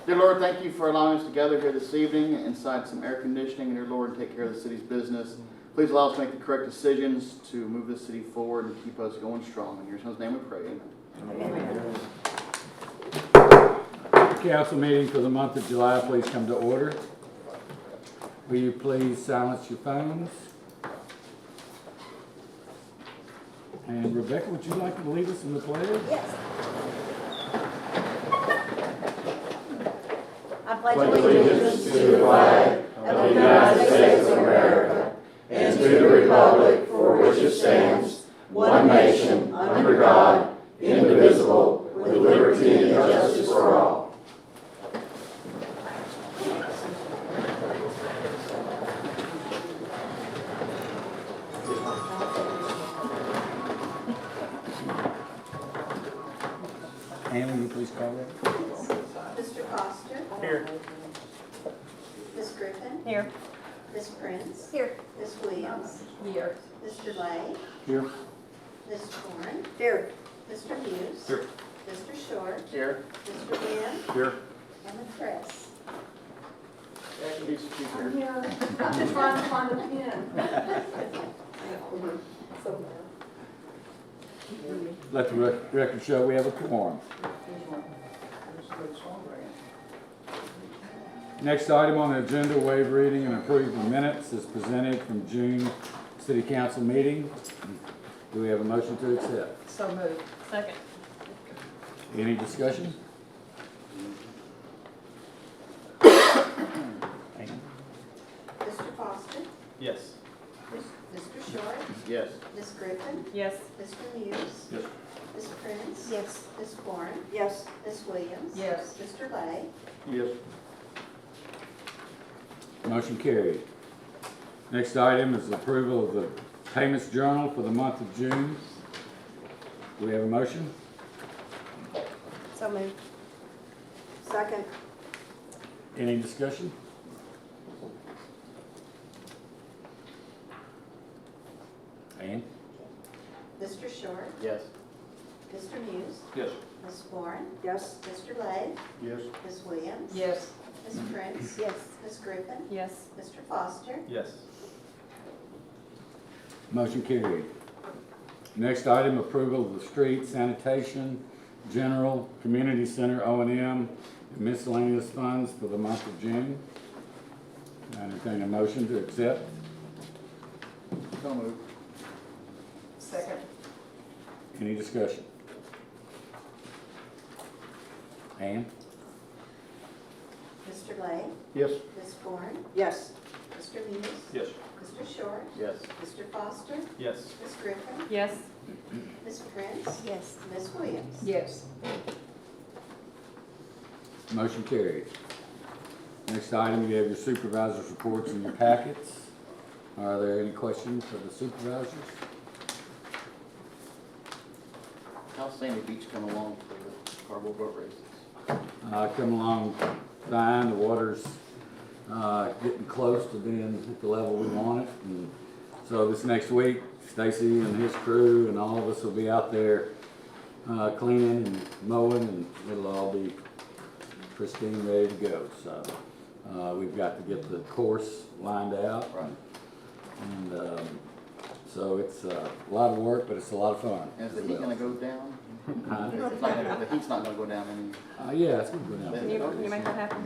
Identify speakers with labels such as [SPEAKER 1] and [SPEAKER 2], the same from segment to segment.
[SPEAKER 1] Dear Lord, thank you for allowing us to gather here this evening inside some air conditioning, and dear Lord, take care of the city's business. Please allow us to make the correct decisions to move this city forward and keep us going strong. In your son's name we pray, amen.
[SPEAKER 2] Council meeting for the month of July, please come to order. Will you please silence your phones? And Rebecca, would you like to lead us in the pledge?
[SPEAKER 3] Yes. I pledge allegiance to the flag of the United States of America and to the republic for which it stands, one nation, under God, indivisible, with liberty and justice for all.
[SPEAKER 2] Ann, will you please call that?
[SPEAKER 4] Mr. Foster.
[SPEAKER 1] Here.
[SPEAKER 4] Ms. Griffin.
[SPEAKER 3] Here.
[SPEAKER 4] Ms. Prince.
[SPEAKER 3] Here.
[SPEAKER 4] Ms. Williams.
[SPEAKER 3] Here.
[SPEAKER 4] Mr. Lay.
[SPEAKER 2] Here.
[SPEAKER 4] Ms. Warren.
[SPEAKER 3] Here.
[SPEAKER 4] Mr. Hughes.
[SPEAKER 2] Here.
[SPEAKER 4] Mr. Short.
[SPEAKER 1] Here.
[SPEAKER 4] Mr. Lynn.
[SPEAKER 2] Here.
[SPEAKER 4] And the press.
[SPEAKER 1] Jackie, be seated here.
[SPEAKER 4] here. I'm just trying to find a pen.
[SPEAKER 2] Let the record show we have a quorum. Next item on the agenda, waive reading and approve the minutes is presented from June City Council meeting. Do we have a motion to accept?
[SPEAKER 3] So moved. Second.
[SPEAKER 2] Any discussion?
[SPEAKER 4] Mr. Foster.
[SPEAKER 1] Yes.
[SPEAKER 4] Mr. Short.
[SPEAKER 1] Yes.
[SPEAKER 4] Ms. Griffin.
[SPEAKER 3] Yes.
[SPEAKER 4] Mr. Muse.
[SPEAKER 2] Yes.
[SPEAKER 4] Ms. Prince.
[SPEAKER 3] Yes.
[SPEAKER 4] Ms. Warren.
[SPEAKER 3] Yes.
[SPEAKER 4] Ms. Williams.
[SPEAKER 3] Yes.
[SPEAKER 4] Mr. Lay.
[SPEAKER 1] Yes.
[SPEAKER 2] Motion carried. Next item is approval of the payments journal for the month of June. Do we have a motion?
[SPEAKER 3] So moved. Second.
[SPEAKER 2] Any discussion? Ann?
[SPEAKER 4] Mr. Short.
[SPEAKER 1] Yes.
[SPEAKER 4] Mr. Muse.
[SPEAKER 1] Yes.
[SPEAKER 4] Ms. Warren.
[SPEAKER 3] Yes.
[SPEAKER 4] Mr. Lay.
[SPEAKER 1] Yes.
[SPEAKER 4] Ms. Williams.
[SPEAKER 3] Yes.
[SPEAKER 4] Ms. Prince.
[SPEAKER 3] Yes.
[SPEAKER 4] Ms. Griffin.
[SPEAKER 3] Yes.
[SPEAKER 4] Mr. Foster.
[SPEAKER 1] Yes.
[SPEAKER 2] Motion carried. Next item, approval of the street sanitation, general, community center, O&M, and miscellaneous funds for the month of June. I entertain a motion to accept.
[SPEAKER 1] So moved.
[SPEAKER 3] Second.
[SPEAKER 2] Any discussion? Ann?
[SPEAKER 4] Mr. Lay.
[SPEAKER 1] Yes.
[SPEAKER 4] Ms. Warren.
[SPEAKER 3] Yes.
[SPEAKER 4] Mr. Muse.
[SPEAKER 1] Yes.
[SPEAKER 4] Mr. Short.
[SPEAKER 1] Yes.
[SPEAKER 4] Mr. Foster.
[SPEAKER 1] Yes.
[SPEAKER 4] Ms. Griffin.
[SPEAKER 3] Yes.
[SPEAKER 4] Ms. Prince.
[SPEAKER 3] Yes.
[SPEAKER 4] Ms. Williams.
[SPEAKER 3] Yes.
[SPEAKER 2] Motion carried. Next item, you have your supervisors' reports in your packets. Are there any questions for the supervisors?
[SPEAKER 1] How's Sandy Beach coming along for the carnival boat races?
[SPEAKER 2] Coming along fine. The water's getting close to being at the level we want it. And so this next week, Stacy and his crew and all of us will be out there cleaning and mowing, and it'll all be pristine, ready to go. So we've got to get the course lined out.
[SPEAKER 1] Right.
[SPEAKER 2] And so it's a lot of work, but it's a lot of fun.
[SPEAKER 1] Is the heat gonna go down?
[SPEAKER 2] Huh?
[SPEAKER 1] It's not gonna, the heat's not gonna go down any.
[SPEAKER 2] Yeah, it's gonna go down.
[SPEAKER 3] Can you make that happen?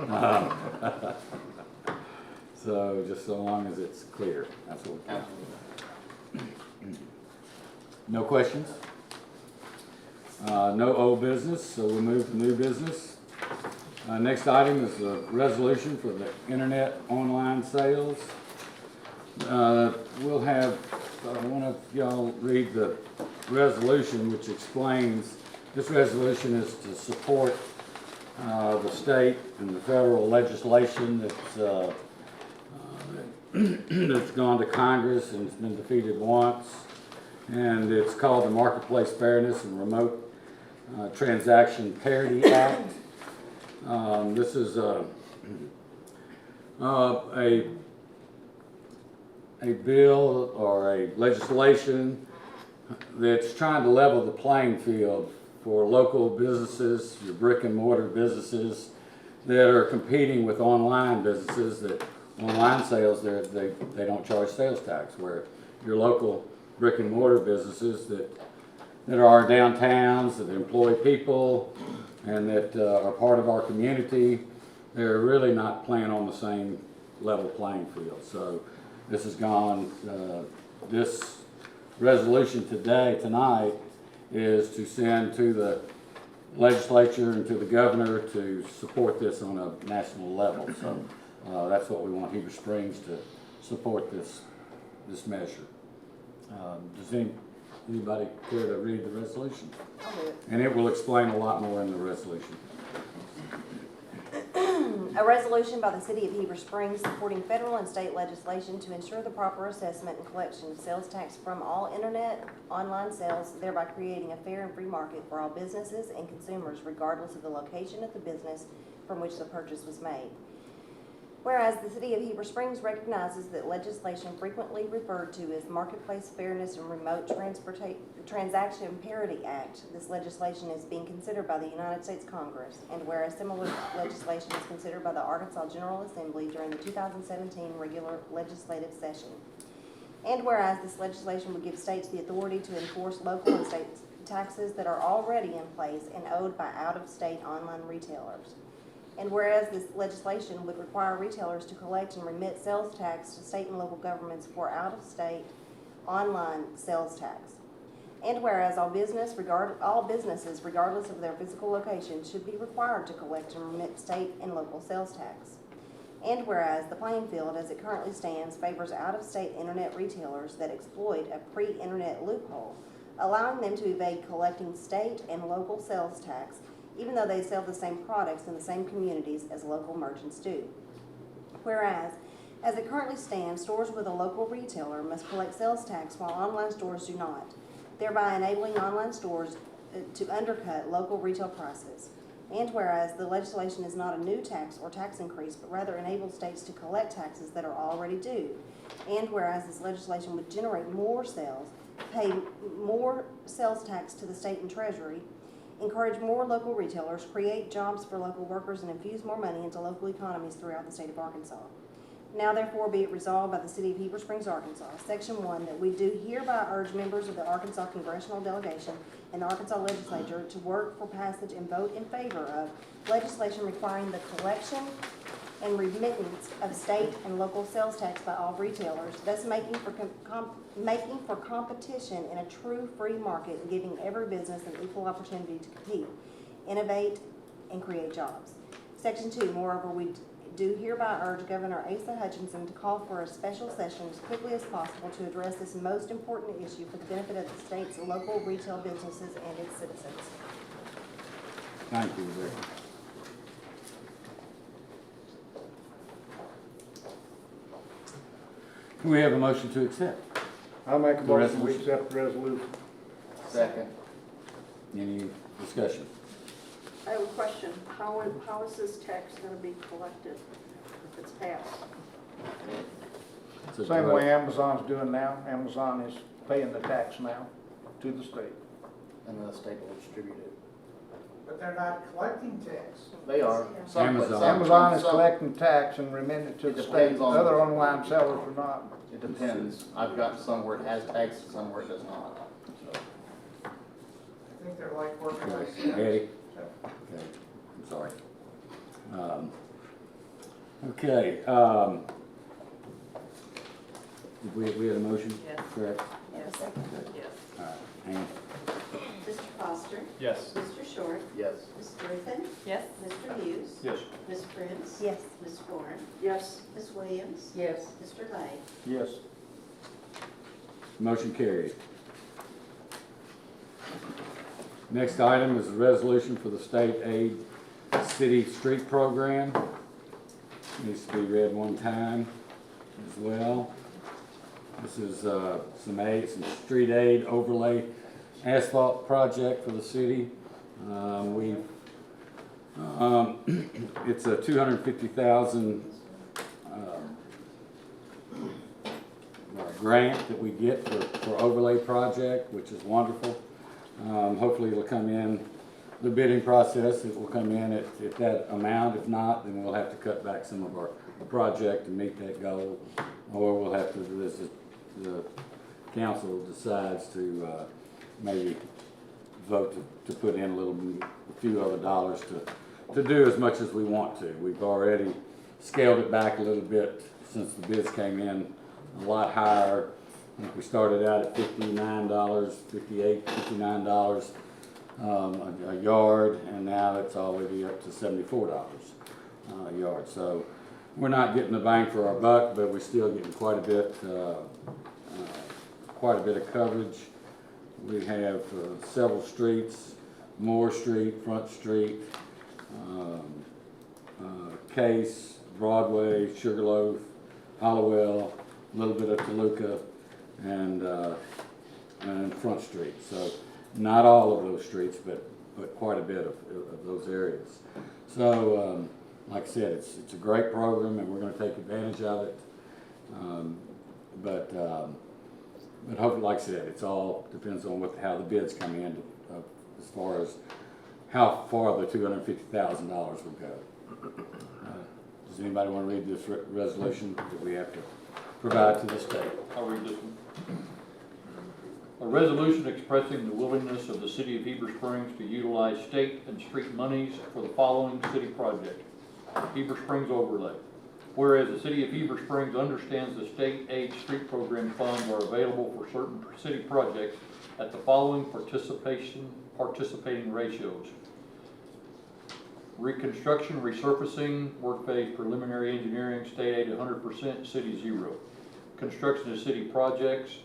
[SPEAKER 2] Yeah. So just so long as it's clear, that's what we can.
[SPEAKER 1] Absolutely.
[SPEAKER 2] No questions? No old business, so we'll move to new business. Next item is a resolution for the internet online sales. We'll have one of y'all read the resolution, which explains, this resolution is to support the state and the federal legislation that's that's gone to Congress and it's been defeated once. And it's called the Marketplace Fairness and Remote Transaction Parity Act. This is a bill or a legislation that's trying to level the playing field for local businesses, your brick and mortar businesses that are competing with online businesses that online sales, they don't charge sales tax, where your local brick and mortar businesses that are downtowns, that employ people, and that are part of our community, they're really not playing on the same level playing field. So this has gone, this resolution tonight, is to send to the legislature and to the governor to support this on a national level. So that's what we want Heber Springs to support this measure. Does anybody care to read the resolution?
[SPEAKER 5] I'll do it.
[SPEAKER 2] And it will explain a lot more in the resolution.
[SPEAKER 5] A resolution by the City of Heber Springs supporting federal and state legislation to ensure the proper assessment and collection of sales tax from all internet online sales, thereby creating a fair and free market for all businesses and consumers regardless of the location of the business from which the purchase was made. Whereas the City of Heber Springs recognizes that legislation frequently referred to as Marketplace Fairness and Remote Transaction Parity Act, this legislation is being considered by the United States Congress, and whereas similar legislation is considered by the Arkansas General Assembly during the 2017 regular legislative session. And whereas this legislation would give states the authority to enforce local and state taxes that are already in place and owed by out-of-state online retailers. And whereas this legislation would require retailers to collect and remit sales tax to state and local governments for out-of-state online sales tax. And whereas all businesses, regardless of their physical location, should be required to collect and remit state and local sales tax. And whereas the playing field as it currently stands favors out-of-state internet retailers that exploit a pre-internet loophole, allowing them to evade collecting state and local sales tax even though they sell the same products in the same communities as local merchants do. Whereas, as it currently stands, stores with a local retailer must collect sales tax while online stores do not, thereby enabling online stores to undercut local retail prices. And whereas the legislation is not a new tax or tax increase, but rather enables states to collect taxes that are already due. And whereas this legislation would generate more sales, pay more sales tax to the state and treasury, encourage more local retailers, create jobs for local workers, and infuse more money into local economies throughout the state of Arkansas. Now therefore be it resolved by the City of Heber Springs, Arkansas, Section 1, that we do hereby urge members of the Arkansas Congressional Delegation and the Arkansas Legislature to work for passage and vote in favor of legislation requiring the collection and remittance of state and local sales tax by all retailers, thus making for competition in a true free market and giving every business an equal opportunity to compete, innovate, and create jobs. Section 2, moreover, we do hereby urge Governor Asa Hutchinson to call for a special session as quickly as possible to address this most important issue for the benefit of the state's local retail businesses and its citizens.
[SPEAKER 2] Thank you, Rebecca. Can we have a motion to accept?
[SPEAKER 3] I'll make a
[SPEAKER 2] The
[SPEAKER 3] motion to
[SPEAKER 2] resolution.
[SPEAKER 3] accept the resolution.
[SPEAKER 1] Second.
[SPEAKER 2] Any discussion?
[SPEAKER 6] I have a question. How is this tax going to be collected if it's passed?
[SPEAKER 2] It's a
[SPEAKER 3] Same
[SPEAKER 2] direct-
[SPEAKER 3] way Amazon's doing now. Amazon is paying the tax now to the state.
[SPEAKER 1] And the state will distribute it.
[SPEAKER 7] But they're not collecting tax.
[SPEAKER 1] They are.
[SPEAKER 2] Amazon.
[SPEAKER 3] Amazon is collecting tax and remitting it to
[SPEAKER 1] It
[SPEAKER 3] the state.
[SPEAKER 1] depends on-
[SPEAKER 3] Other online sellers are not.
[SPEAKER 1] It depends. I've got some where it has tax, some where it does not. So,
[SPEAKER 7] I think they're like working like.
[SPEAKER 2] Eddie? Okay, I'm sorry. Okay, we had a motion?
[SPEAKER 6] Yes.
[SPEAKER 2] Correct?
[SPEAKER 5] Yes.
[SPEAKER 2] Okay.
[SPEAKER 6] Yes.
[SPEAKER 2] All right, Ann?
[SPEAKER 4] Mr. Foster?
[SPEAKER 8] Yes.
[SPEAKER 4] Mr. Short?
[SPEAKER 1] yes.
[SPEAKER 4] Ms. Griffin?
[SPEAKER 6] Yes.
[SPEAKER 4] Mr. Hughes?
[SPEAKER 8] Yes.
[SPEAKER 4] Ms. Prince?
[SPEAKER 5] Yes.
[SPEAKER 4] Ms. Warren?
[SPEAKER 6] Yes.
[SPEAKER 4] Ms. Williams?
[SPEAKER 6] Yes.
[SPEAKER 4] Mr. Lay?
[SPEAKER 3] Yes.
[SPEAKER 2] Motion carried. Next item is a resolution for the state aid city street program. Needs to be read one time as well. This is some street aid overlay asphalt project for the city. It's a $250,000 grant that we get for overlay project, which is wonderful. Hopefully it'll come in the bidding process. It will come in at that amount. If not, then we'll have to cut back some of our project to meet that goal. Or we'll have to, as the council decides to, maybe vote to put in a few other dollars to do as much as we want to. We've already scaled it back a little bit since the bids came in a lot higher. I think we started out at $59, $58, $59 a yard, and now it's already up to $74 a yard. So we're not getting the bang for our buck, but we're still getting quite a bit of coverage. We have several streets: Moore Street, Front Street, Case, Broadway, Sugarloaf, Hollowell, a little bit of Toluca, and Front Street. So not all of those streets, but quite a bit of those areas. So like I said, it's a great program, and we're going to take advantage of it. But hopefully, like I said, it's all depends on how the bids come in as far as how far the $250,000 will go. Does anybody want to read this resolution that we have to provide to the state?
[SPEAKER 8] I'll read this one. A resolution expressing the willingness of the city of Heber Springs to utilize state and street monies for the following city project. Heber Springs overlay. Whereas the city of Heber Springs understands the state aid street program funds are available for certain city projects at the following participating ratios. Reconstruction, resurfacing, work phase, preliminary engineering, state aid 100%, city 0. Construction of city projects,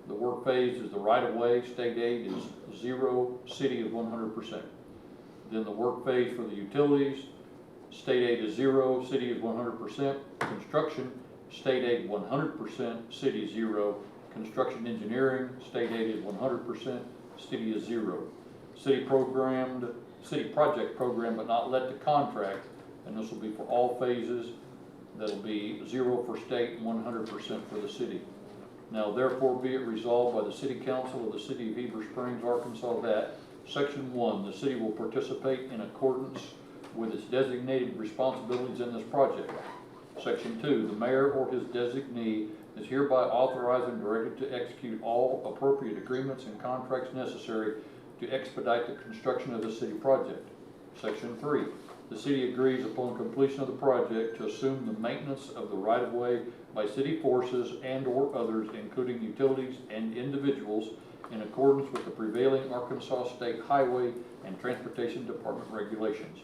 [SPEAKER 8] the work phase is the right-of-way, state aid is 0, city is 100%. Then the work phase for the utilities, state aid is 0, city is 100%. Construction, state aid 100%, city 0. Construction engineering, state aid is 100%, city is 0. City project program but not let to contract, and this will be for all phases. That'll be 0 for state and 100% for the city. Now therefore be it resolved by the City Council of the City of Heber Springs, Arkansas that Section 1, the city will participate in accordance with its designated responsibilities in this project. Section 2, the mayor or his designee is hereby authorized and directed to execute all appropriate agreements and contracts necessary to expedite the construction of the city project. Section 3, the city agrees upon completion of the project to assume the maintenance of the right-of-way by city forces and or others, including utilities and individuals, in accordance with the prevailing Arkansas State Highway and Transportation Department regulations.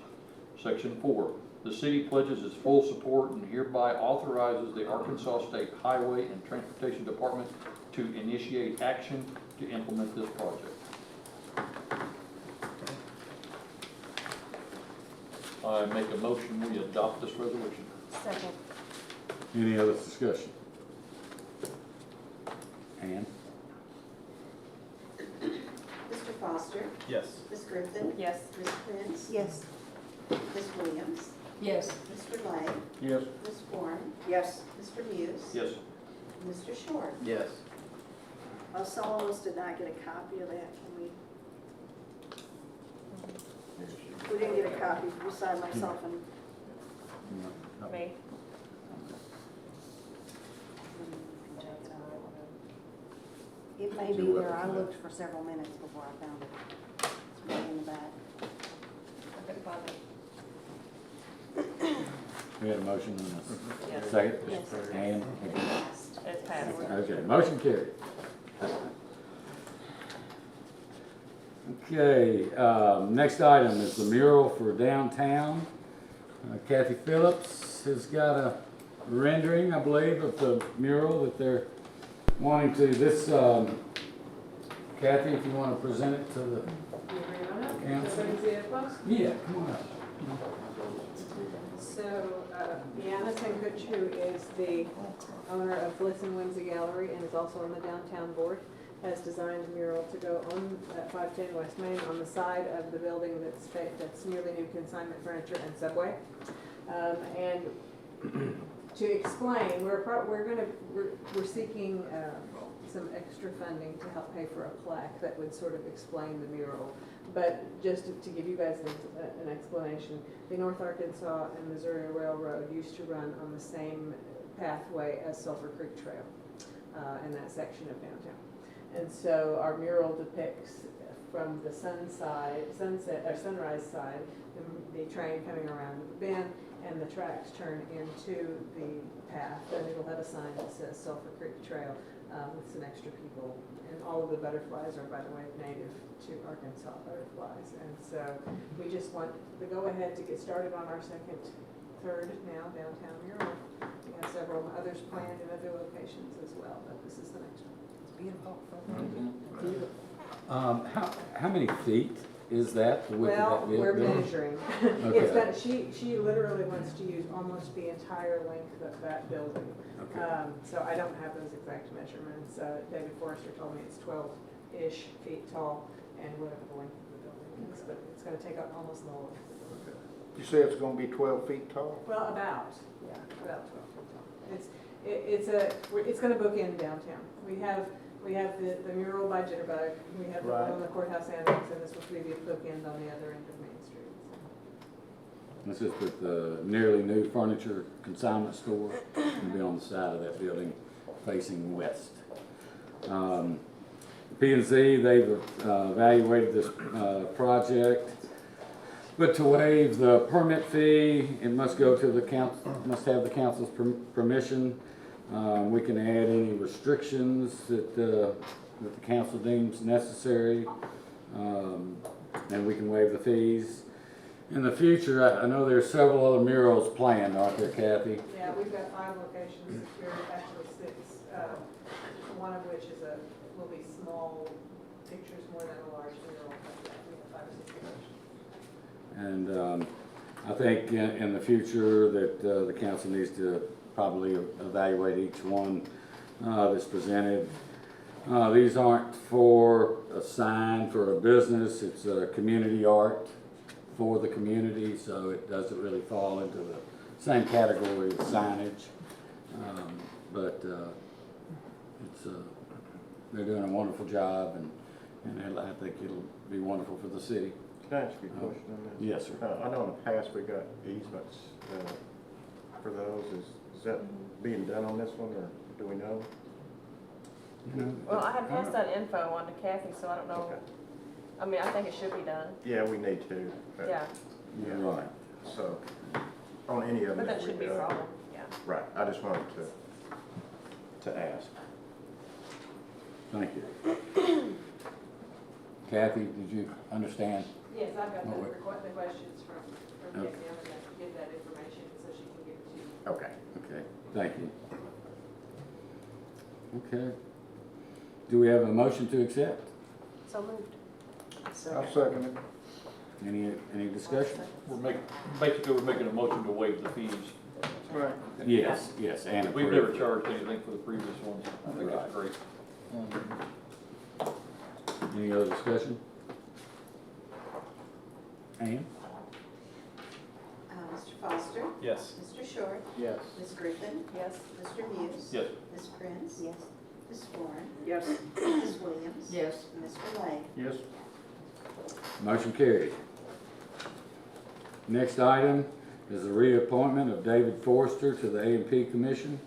[SPEAKER 8] Section 4, the city pledges its full support and hereby authorizes the Arkansas State Highway and Transportation Department to initiate action to implement this project. I make a motion we adopt this resolution.
[SPEAKER 5] Second.
[SPEAKER 2] Any other discussion? Ann?
[SPEAKER 4] Mr. Foster?
[SPEAKER 3] Yes.
[SPEAKER 4] Ms. Griffin?
[SPEAKER 5] Yes.
[SPEAKER 4] Ms. Prince?
[SPEAKER 5] Yes.
[SPEAKER 4] Ms. Williams?
[SPEAKER 6] Yes.
[SPEAKER 4] Mr. Lay?
[SPEAKER 8] Yes.
[SPEAKER 4] Ms. Warren?
[SPEAKER 6] Yes.
[SPEAKER 4] Mr. Muse?
[SPEAKER 8] Yes.
[SPEAKER 4] Mr. Short?
[SPEAKER 3] Yes.
[SPEAKER 6] Some of us did not get a copy of that, can we? We didn't get a copy, beside myself and,
[SPEAKER 5] Me. It may be there. I looked for several minutes before I found it. It's way in the back.
[SPEAKER 2] We had a motion on this.
[SPEAKER 5] Yes.
[SPEAKER 2] Second?
[SPEAKER 5] Yes.
[SPEAKER 2] Ann?
[SPEAKER 5] It's passed.
[SPEAKER 2] Okay, motion carried. Okay, next item is the mural for downtown. Kathy Phillips has got a rendering, I believe, of the mural that they're wanting to, Kathy, if you want to present it to the council. Yeah, come on up.
[SPEAKER 9] So, Deanna Tenkuch, who is the owner of Bliss and Whimsy Gallery and is also on the downtown board, has designed a mural to go on at 510 West Main on the side of the building that's nearly new consignment furniture and Subway. And to explain, we're seeking some extra funding to help pay for a plaque that would sort of explain the mural. But just to give you guys an explanation, the North Arkansas and Missouri Railroad used to run on the same pathway as Sulphur Creek Trail in that section of downtown. And so our mural depicts from the sunrise side, the train coming around the bend, and the tracks turn into the path. Then it'll have a sign that says Sulphur Creek Trail with some extra people. And all of the butterflies are, by the way, native to Arkansas butterflies. And so we just want the go-ahead to get started on our third now downtown mural. We have several others planned in other locations as well, but this is the next one.
[SPEAKER 5] It's beautiful.
[SPEAKER 2] How many feet is that? the width of
[SPEAKER 9] Well,
[SPEAKER 2] that
[SPEAKER 9] we're
[SPEAKER 2] building?
[SPEAKER 9] measuring.
[SPEAKER 2] Okay.
[SPEAKER 9] It's gonna, she literally wants to use almost the entire length of that building.
[SPEAKER 2] Okay.
[SPEAKER 9] So I don't have those exact measurements. David Forrester told me it's 12-ish feet tall and whatever the length of the building is, but it's gonna take up almost the whole length of the building.
[SPEAKER 3] You say it's gonna be 12 feet tall?
[SPEAKER 9] Well, about 12 feet tall. It's gonna bookend downtown. We have the mural by Jitterbug, we have the one on the courthouse annex, and this will be the bookend on the other end of Main Street.
[SPEAKER 2] This is with the nearly new furniture consignment store. It'll be on the side of that building facing west. P&Z, they've evaluated this project. But to waive the permit fee, it must go to the council, must have the council's permission. We can add any restrictions that the council deems necessary, and we can waive the fees. In the future, I know there's several other murals planned, aren't there, Kathy?
[SPEAKER 9] Yeah, we've got 5 locations secured, actually 6, one of which will be small pictures more than a large mural. But yeah, we have 5 or 6 locations.
[SPEAKER 2] And I think in the future that the council needs to probably evaluate each one that's presented. These aren't for a sign for a business, it's a community art for the community, so it doesn't really fall into the same category as signage. But they're doing a wonderful job, and I think it'll be wonderful for the city.
[SPEAKER 3] Can I ask you a question on this?
[SPEAKER 2] Yes, sir.
[SPEAKER 3] I know in the past we got easements for those. Is that being done on this one, or do we know?
[SPEAKER 10] Well, I had passed that info on to Kathy, so I don't know.
[SPEAKER 3] Okay.
[SPEAKER 10] I mean, I think it should be done.
[SPEAKER 3] Yeah, we need to. but-
[SPEAKER 10] Yeah,
[SPEAKER 2] You're right.
[SPEAKER 3] So, on any of them.
[SPEAKER 10] but that
[SPEAKER 3] we
[SPEAKER 10] shouldn't be a
[SPEAKER 3] do.
[SPEAKER 10] problem, yeah.
[SPEAKER 3] Right, I just wanted to ask.
[SPEAKER 2] Thank you. Kathy, did you understand?
[SPEAKER 9] Yes, I've got
[SPEAKER 2] Oh,
[SPEAKER 9] the
[SPEAKER 2] wait.
[SPEAKER 9] the questions from
[SPEAKER 2] Okay.
[SPEAKER 9] Kathy. I'm going to get that information so she can give it to you.
[SPEAKER 3] Okay.
[SPEAKER 2] Okay, thank you. Okay. Do we have a motion to accept?
[SPEAKER 5] So moved.
[SPEAKER 3] I'll second it.
[SPEAKER 2] Any discussion?
[SPEAKER 8] Basically, we're making a motion to waive the fees.
[SPEAKER 3] Right.
[SPEAKER 2] Yes, and
[SPEAKER 8] We've never
[SPEAKER 2] approve.
[SPEAKER 8] charged anything for the previous ones. I think that's great.
[SPEAKER 2] Any other discussion? Ann?
[SPEAKER 4] Mr. Foster?
[SPEAKER 8] Yes.
[SPEAKER 4] Mr. Short?
[SPEAKER 3] Yes.
[SPEAKER 4] Ms. Griffin?
[SPEAKER 10] Yes.
[SPEAKER 4] Mr. Muse?
[SPEAKER 8] Yes.
[SPEAKER 4] Ms. Prince?
[SPEAKER 5] Yes.
[SPEAKER 4] Ms. Warren?
[SPEAKER 6] Yes.
[SPEAKER 4] Ms. Williams?
[SPEAKER 6] Yes.
[SPEAKER 4] And Mr. Lay?
[SPEAKER 3] Yes.
[SPEAKER 2] Motion carried. Next item is the reappointment of David Forrester to the A&P Commission.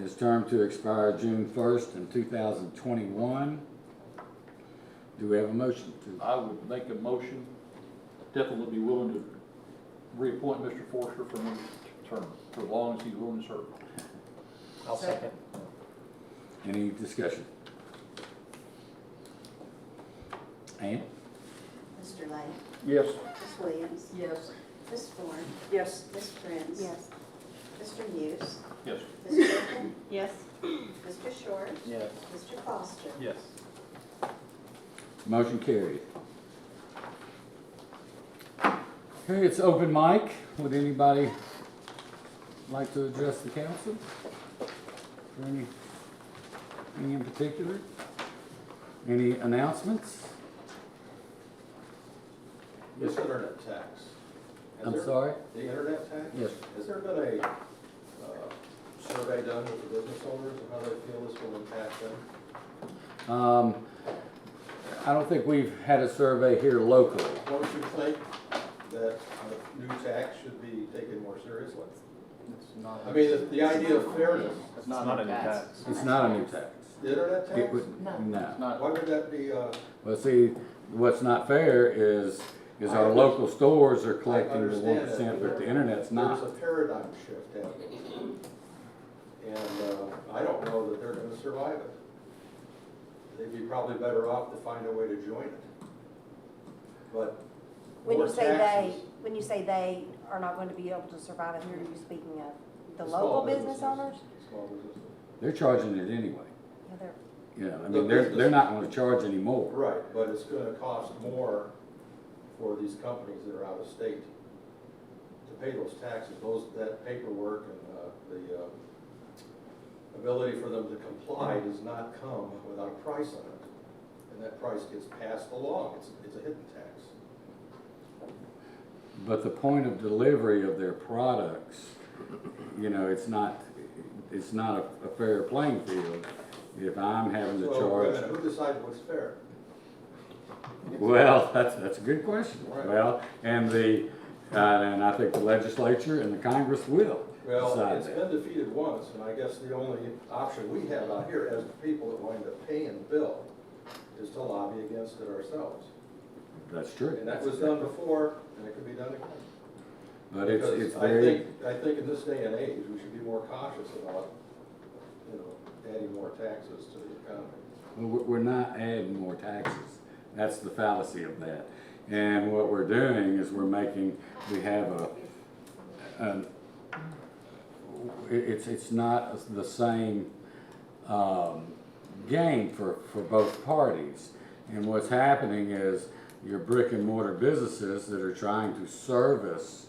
[SPEAKER 2] His term to expire June 1st in 2021. Do we have a motion to?
[SPEAKER 8] I would make a motion, definitely be willing to reappoint Mr. Forster for another term, for as long as he's willing to serve.
[SPEAKER 6] I'll second.
[SPEAKER 2] Any discussion? Ann?
[SPEAKER 4] Mr. Lay?
[SPEAKER 3] Yes.
[SPEAKER 4] Ms. Williams?
[SPEAKER 6] Yes.
[SPEAKER 4] Ms. Warren?
[SPEAKER 6] Yes.
[SPEAKER 4] Ms. Prince?
[SPEAKER 5] Yes.
[SPEAKER 4] Mr. Muse?
[SPEAKER 8] Yes.
[SPEAKER 4] Ms. Griffin?
[SPEAKER 10] Yes.
[SPEAKER 4] Mr. Short?
[SPEAKER 3] Yes.
[SPEAKER 4] Mr. Foster?
[SPEAKER 8] Yes.
[SPEAKER 2] Motion carried. Okay, it's open mic. Would anybody like to address the council? For any in particular? Any announcements?
[SPEAKER 11] This internet tax.
[SPEAKER 2] I'm sorry?
[SPEAKER 11] The internet tax?
[SPEAKER 2] Yes.
[SPEAKER 11] Has there been a survey done with the business owners of how they feel this will impact them?
[SPEAKER 2] I don't think we've had a survey here locally.
[SPEAKER 11] Don't you think that a new tax should be taken more seriously?
[SPEAKER 1] It's not.
[SPEAKER 11] I mean, the idea of fairness,
[SPEAKER 1] It's not a new tax.
[SPEAKER 2] It's not a new tax.
[SPEAKER 11] the internet
[SPEAKER 2] It
[SPEAKER 11] tax,
[SPEAKER 2] would, no.
[SPEAKER 1] It's not.
[SPEAKER 11] why would that be,
[SPEAKER 2] Well, see, what's not fair is our local stores are collecting the 1%, but the internet's not.
[SPEAKER 11] There's a paradigm shift happening. And I don't know that they're gonna survive it. They'd be probably better off to find a way to join it. But
[SPEAKER 5] When
[SPEAKER 11] more
[SPEAKER 5] you say they,
[SPEAKER 11] taxes.
[SPEAKER 5] when you say they are not going to be able to survive it, who are you speaking of? The
[SPEAKER 11] Small
[SPEAKER 5] local business
[SPEAKER 11] businesses.
[SPEAKER 5] owners?
[SPEAKER 11] Small businesses.
[SPEAKER 2] They're charging it anyway.
[SPEAKER 5] Yeah, they're,
[SPEAKER 2] Yeah, I
[SPEAKER 11] The
[SPEAKER 2] mean, they're
[SPEAKER 11] business-
[SPEAKER 2] not gonna charge any more.
[SPEAKER 11] Right, but it's gonna cost more for these companies that are out of state to pay those taxes, that paperwork and the ability for them to comply does not come without a price on it. And that price gets passed along, it's a hidden tax.
[SPEAKER 2] But the point of delivery of their products, you know, it's not a fair playing field if I'm having to
[SPEAKER 11] So, wait a
[SPEAKER 2] charge.
[SPEAKER 11] minute, who decides what's fair?
[SPEAKER 2] Well, that's a good question.
[SPEAKER 11] Right.
[SPEAKER 2] Well, and and I think the legislature and the Congress will
[SPEAKER 11] Well,
[SPEAKER 2] decide
[SPEAKER 11] it's
[SPEAKER 2] that.
[SPEAKER 11] been defeated once, and I guess the only option we have out here as the people that wind up paying the bill is to lobby against it ourselves.
[SPEAKER 2] That's true.
[SPEAKER 11] And that was done before, and it could be done again.
[SPEAKER 2] But it's
[SPEAKER 11] Because
[SPEAKER 2] very,
[SPEAKER 11] I think in this day and age, we should be more cautious about, adding more taxes to the economy.
[SPEAKER 2] we're not adding more taxes. That's the fallacy of that. And what we're doing is we have it's not the same game for both parties. And what's happening is your brick and mortar businesses that are trying to service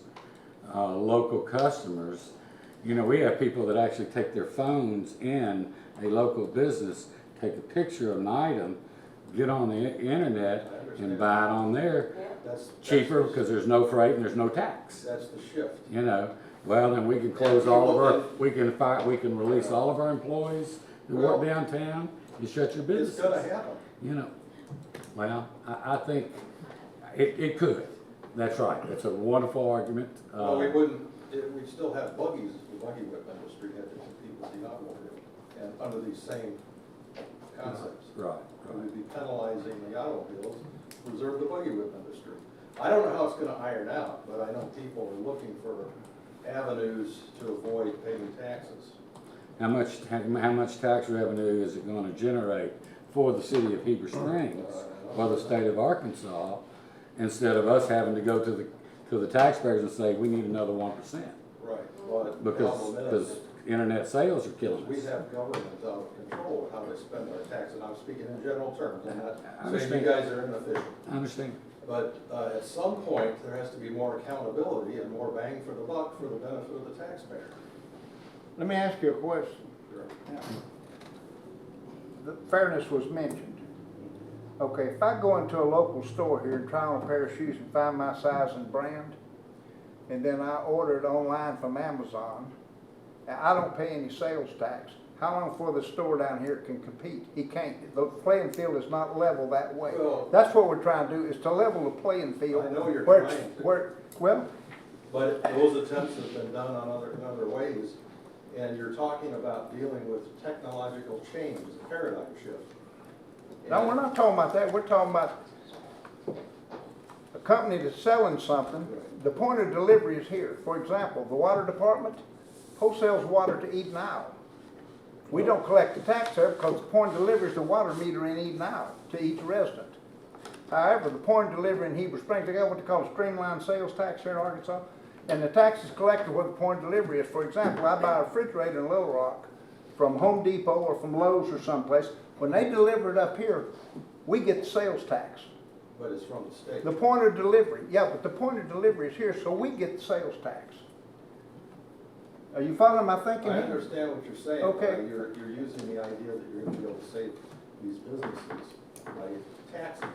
[SPEAKER 2] local customers. You know, we have people that actually take their phones in a local business, take a picture of an item, get on the internet and buy it on there
[SPEAKER 11] That's
[SPEAKER 2] cheaper
[SPEAKER 11] the-
[SPEAKER 2] because there's no freight and there's no tax.
[SPEAKER 11] That's the shift.
[SPEAKER 2] You know, well, then we can close all of our, we can release all of our employees who work downtown and shut your
[SPEAKER 11] It's
[SPEAKER 2] businesses.
[SPEAKER 11] gonna happen.
[SPEAKER 2] You know, well, I think it could. That's right. That's a wonderful argument.
[SPEAKER 11] Well, we wouldn't, we'd still have buggies, the buggy whip industry had to compete with the automobile, and under these same concepts.
[SPEAKER 2] Right,
[SPEAKER 11] And
[SPEAKER 2] right.
[SPEAKER 11] we'd be penalizing the automobiles, preserve the buggy whip industry. I don't know how it's gonna iron out, but I know people are looking for avenues to avoid paying taxes.
[SPEAKER 2] How much tax revenue is it gonna generate for the city of Heber Springs or the state of Arkansas, instead of us having to go to the taxpayers and say, we need another 1%?
[SPEAKER 11] Right, but the problem
[SPEAKER 2] Because
[SPEAKER 11] is,
[SPEAKER 2] internet sales are killing
[SPEAKER 11] we
[SPEAKER 2] us.
[SPEAKER 11] have government out of control with how they spend our taxes. I'm speaking in general terms, I'm
[SPEAKER 2] I
[SPEAKER 11] not saying
[SPEAKER 2] understand.
[SPEAKER 11] you guys are inefficient.
[SPEAKER 2] I understand.
[SPEAKER 11] But at some point, there has to be more accountability and more bang for the buck for the benefit of the taxpayer.
[SPEAKER 7] Let me ask you a question.
[SPEAKER 11] Sure.
[SPEAKER 7] The fairness was mentioned. Okay, if I go into a local store here and try on a pair of shoes and find my size and brand, and then I order it online from Amazon, and I don't pay any sales tax, how long before the store down here can compete? He can't. The playing field is not level that way.
[SPEAKER 11] Well-
[SPEAKER 7] That's what we're trying to do, is to level the playing field.
[SPEAKER 11] I know you're
[SPEAKER 7] where it's-
[SPEAKER 11] trying to.
[SPEAKER 7] Well,
[SPEAKER 11] But those attempts have been done on other ways, and you're talking about dealing with technological change, a paradigm shift.
[SPEAKER 7] no, we're not talking about that. We're talking about a company that's selling something. The point of delivery is here. For example, the water department wholesales water to Eden Isle. We don't collect the tax there because the point of delivery is the water meter in Eden Isle to each resident. However, the point of delivery in Heber Springs, they got what they call a streamlined sales tax here in Arkansas, and the tax is collected where the point of delivery is. For example, I buy a refrigerator in Little Rock from Home Depot or from Lowe's or someplace. When they deliver it up here, we get the sales tax.
[SPEAKER 11] But it's from the state.
[SPEAKER 7] The point of delivery, yeah, but the point of delivery is here, so we get the sales tax. Are you following my thinking
[SPEAKER 11] I
[SPEAKER 7] here?
[SPEAKER 11] understand what you're saying.
[SPEAKER 7] Okay.
[SPEAKER 11] but You're using the idea that you're gonna be able to save these businesses by taxes.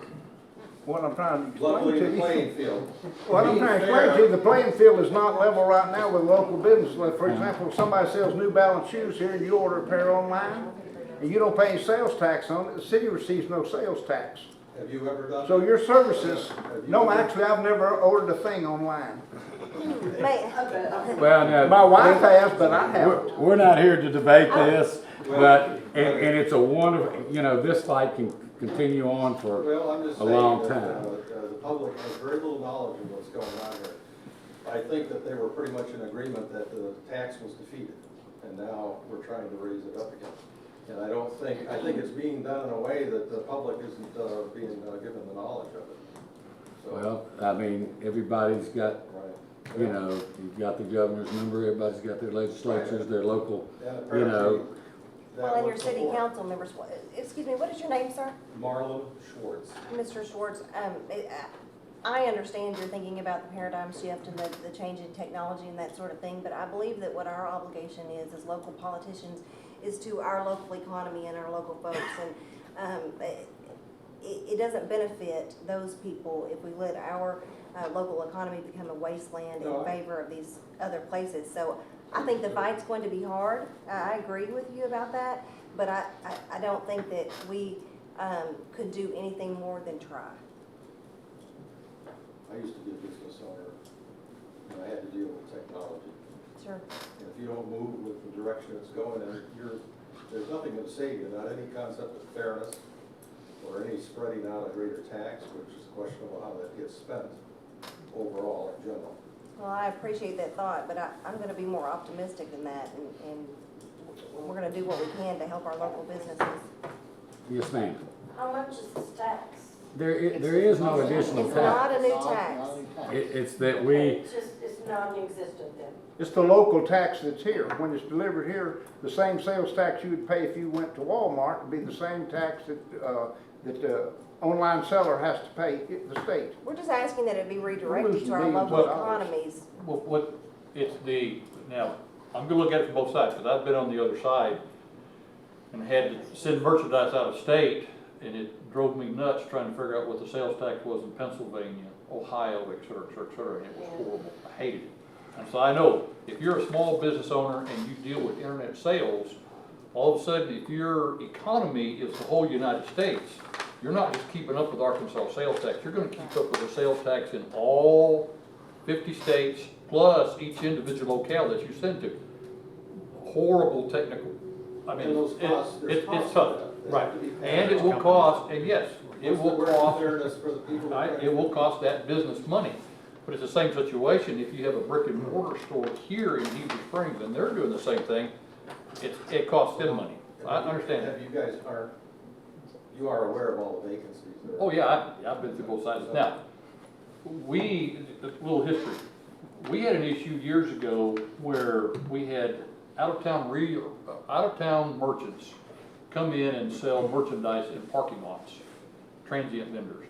[SPEAKER 7] What I'm trying to explain
[SPEAKER 11] Leveling
[SPEAKER 7] to
[SPEAKER 11] the
[SPEAKER 7] you.
[SPEAKER 11] playing field.
[SPEAKER 7] What I'm trying to explain to you, the playing field is not level right now with local business. Like, for example, if somebody sells New Balance shoes here and you order a pair online, and you don't pay any sales tax on it, the city receives no sales tax.
[SPEAKER 11] Have you ever done?
[SPEAKER 7] So your services,
[SPEAKER 11] Have you
[SPEAKER 7] no,
[SPEAKER 11] ever-
[SPEAKER 7] actually, I've never ordered a thing online.
[SPEAKER 5] May,
[SPEAKER 6] I bet.
[SPEAKER 2] Well, no.
[SPEAKER 7] My wife has, but I haven't.
[SPEAKER 2] We're not here to debate this, but, and it's a wonderful, you know, this fight can continue on for,
[SPEAKER 11] Well, I'm just
[SPEAKER 2] a
[SPEAKER 11] saying
[SPEAKER 2] long
[SPEAKER 11] that,
[SPEAKER 2] time.
[SPEAKER 11] the public has very little knowledge of what's going on here. I think that they were pretty much in agreement that the tax was defeated, and now we're trying to raise it up again. And I think it's being done in a way that the public isn't, being, given the knowledge of it. So,
[SPEAKER 2] well, I mean, everybody's got,
[SPEAKER 11] right.
[SPEAKER 2] you know, you've got the governor's member, everybody's got their legislatures, their local,
[SPEAKER 11] And
[SPEAKER 2] you know.
[SPEAKER 11] apparently that
[SPEAKER 5] well, and your
[SPEAKER 11] was
[SPEAKER 5] city
[SPEAKER 11] before.
[SPEAKER 5] council members, excuse me, what is your name, sir?
[SPEAKER 11] Marlon Schwartz.
[SPEAKER 5] Mr. Schwartz, I understand you're thinking about the paradigm shift and the change in technology and that sort of thing, but I believe that what our obligation is as local politicians is to our local economy and our local folks. And it doesn't benefit those people if we let our local economy become a wasteland
[SPEAKER 11] No,
[SPEAKER 5] in favor of these other places. So I think the fight's going to be hard. I agree with you about that, but I don't think that we could do anything more than try.
[SPEAKER 11] I used to be a business owner, and I had to deal with technology.
[SPEAKER 5] Sure.
[SPEAKER 11] And if you don't move with the direction it's going in, there's nothing going to save you, not any concept of fairness or any spreading out a greater tax, which is questionable how that gets spent overall in general.
[SPEAKER 5] Well, I appreciate that thought, but I'm gonna be more optimistic than that, and we're gonna do what we can to help our local businesses.
[SPEAKER 2] Yes, ma'am.
[SPEAKER 4] How much is this tax?
[SPEAKER 2] There is no additional
[SPEAKER 5] It's
[SPEAKER 2] tax.
[SPEAKER 5] not a new tax.
[SPEAKER 2] It's that we,
[SPEAKER 4] It's non-existent then?
[SPEAKER 7] It's the local tax that's here. When it's delivered here, the same sales tax you would pay if you went to Walmart would be the same tax that the online seller has to pay the state.
[SPEAKER 5] We're just asking that it be redirected to our
[SPEAKER 7] Millions of
[SPEAKER 5] local
[SPEAKER 7] dollars.
[SPEAKER 5] economies.
[SPEAKER 8] Well, now, I'm gonna look at it from both sides, because I've been on the other side and had to send merchandise out of state, and it drove me nuts trying to figure out what the sales tax was in Pennsylvania, Ohio, et cetera, et cetera, et cetera, and it was horrible. I hated it. And so I know, if you're a small business owner and you deal with internet sales, all of a sudden, if your economy is the whole United States, you're not just keeping up with Arkansas sales tax, you're gonna keep up with the sales tax in all 50 states, plus each individual locale that you send to. Horrible technical, I mean,
[SPEAKER 11] And those costs, there's
[SPEAKER 8] it's
[SPEAKER 11] costs
[SPEAKER 8] tough,
[SPEAKER 11] to that. They
[SPEAKER 8] right,
[SPEAKER 11] have to be paid.
[SPEAKER 8] and it will cost, and yes, it will
[SPEAKER 11] What's the
[SPEAKER 8] cost,
[SPEAKER 11] fairness for the people? that
[SPEAKER 8] right,
[SPEAKER 11] pay?
[SPEAKER 8] it will cost that business money. But it's the same situation, if you have a brick and mortar store here in Heber Springs, and they're doing the same thing, it costs them money. I understand that.
[SPEAKER 11] Have you guys you are aware of all the vacancies there?
[SPEAKER 8] Oh, yeah, I've been through both sides. Now, a little history. We had an issue years ago where we had out-of-town merchants come in and sell merchandise in parking lots, transient vendors.